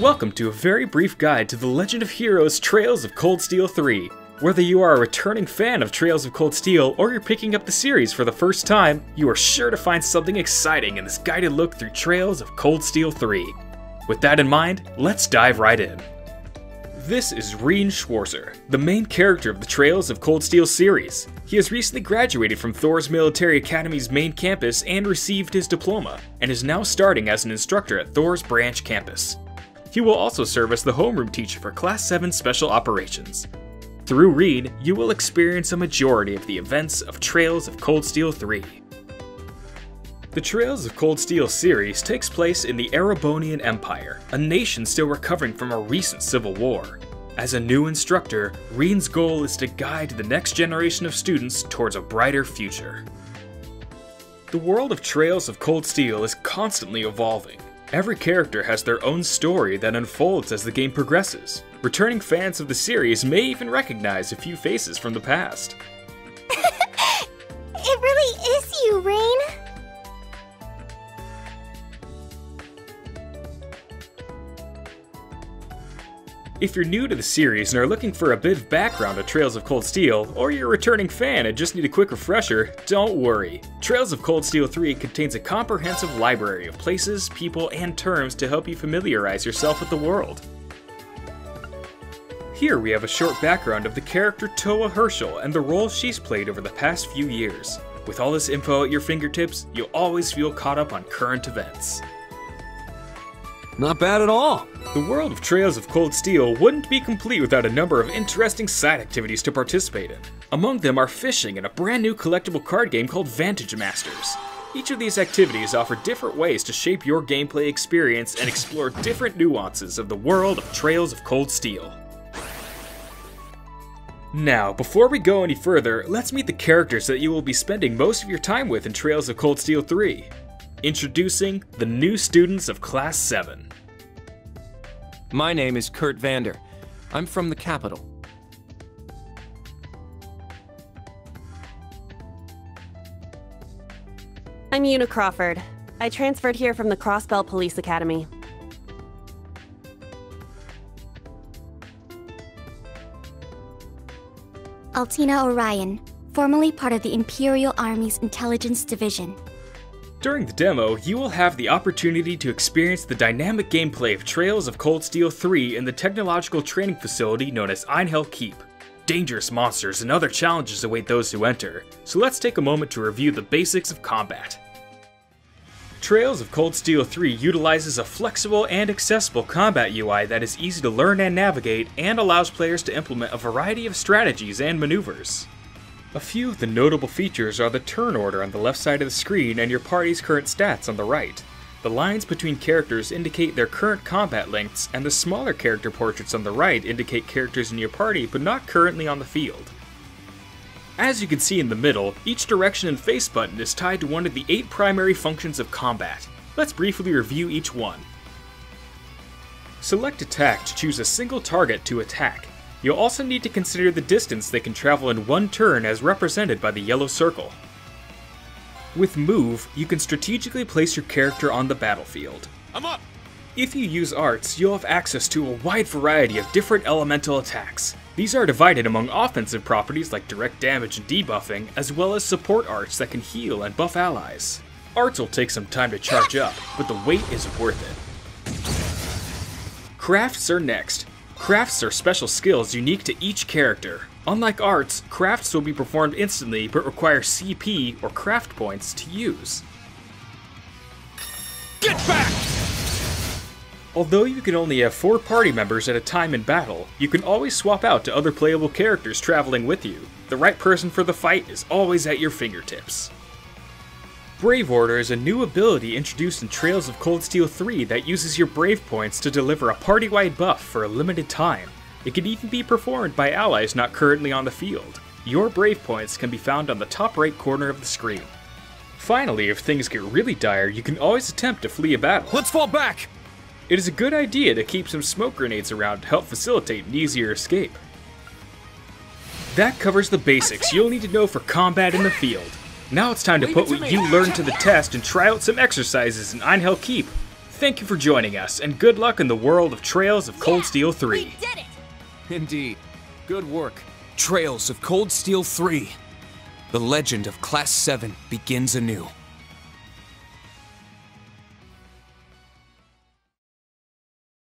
Welcome to a very brief guide to The Legend of Heroes Trails of Cold Steel 3. Whether you are a returning fan of Trails of Cold Steel or you're picking up the series for the first time, you are sure to find something exciting in this guided look through Trails of Cold Steel 3. With that in mind, let's dive right in. This is Rean Schwarzer, the main character of the Trails of Cold Steel series. He has recently graduated from Thor's Military Academy's main campus and received his diploma, and is now starting as an instructor at Thor's branch campus. He will also serve as the homeroom teacher for Class 7 Special Operations. Through Rean, you will experience a majority of the events of Trails of Cold Steel 3. The Trails of Cold Steel series takes place in the Erebonian Empire, a nation still recovering from a recent civil war. As a new instructor, Rean's goal is to guide the next generation of students towards a brighter future. The world of Trails of Cold Steel is constantly evolving. Every character has their own story that unfolds as the game progresses. Returning fans of the series may even recognize a few faces from the past. It really is you, Rean! If you're new to the series and are looking for a bit of background on Trails of Cold Steel, or you're a returning fan and just need a quick refresher, don't worry. Trails of Cold Steel 3 contains a comprehensive library of places, people, and terms to help you familiarize yourself with the world. Here we have a short background of the character Toa Herschel and the role she's played over the past few years. With all this info at your fingertips, you'll always feel caught up on current events. Not bad at all. The world of Trails of Cold Steel wouldn't be complete without a number of interesting side activities to participate in. Among them are fishing and a brand new collectible card game called Vantage Masters. Each of these activities offer different ways to shape your gameplay experience and explore different nuances of the world of Trails of Cold Steel. Now, before we go any further, let's meet the characters that you will be spending most of your time with in Trails of Cold Steel 3. Introducing the new students of Class 7. My name is Kurt Vander. I'm from the capital. I'm Una Crawford. I transferred here from the Crossbell Police Academy. Altina Orion, formerly part of the Imperial Army's Intelligence Division. During the demo, you will have the opportunity to experience the dynamic gameplay of Trails of Cold Steel 3 in the technological training facility known as Einhell Keep. Dangerous monsters and other challenges await those who enter, so let's take a moment to review the basics of combat. Trails of Cold Steel 3 utilizes a flexible and accessible combat UI that is easy to learn and navigate, and allows players to implement a variety of strategies and maneuvers. A few of the notable features are the turn order on the left side of the screen and your party's current stats on the right. The lines between characters indicate their current combat lengths, and the smaller character portraits on the right indicate characters in your party but not currently on the field. As you can see in the middle, each direction and face button is tied to one of the 8 primary functions of combat. Let's briefly review each one. Select Attack to choose a single target to attack. You'll also need to consider the distance they can travel in one turn as represented by the yellow circle. With Move, you can strategically place your character on the battlefield. I'm up! If you use arts, you'll have access to a wide variety of different elemental attacks. These are divided among offensive properties like direct damage and debuffing, as well as support arts that can heal and buff allies. Arts will take some time to charge up, but the wait is worth it. Crafts are next. Crafts are special skills unique to each character. Unlike arts, crafts will be performed instantly but require CP or craft points to use. Get back! Although you can only have 4 party members at a time in battle, you can always swap out to other playable characters traveling with you. The right person for the fight is always at your fingertips. Brave Order is a new ability introduced in Trails of Cold Steel 3 that uses your Brave points to deliver a party-wide buff for a limited time. It can even be performed by allies not currently on the field. Your Brave points can be found on the top right corner of the screen. Finally, if things get really dire, you can always attempt to flee a battle. Let's fall back! It is a good idea to keep some smoke grenades around to help facilitate an easier escape. That covers the basics you'll need to know for combat in the field. Now it's time to put what you learned to the test and try out some exercises in Einhell Keep. Thank you for joining us, and good luck in the world of Trails of Cold Steel 3. We did it! Indeed. Good work. Trails of Cold Steel 3. The legend of Class 7 begins anew.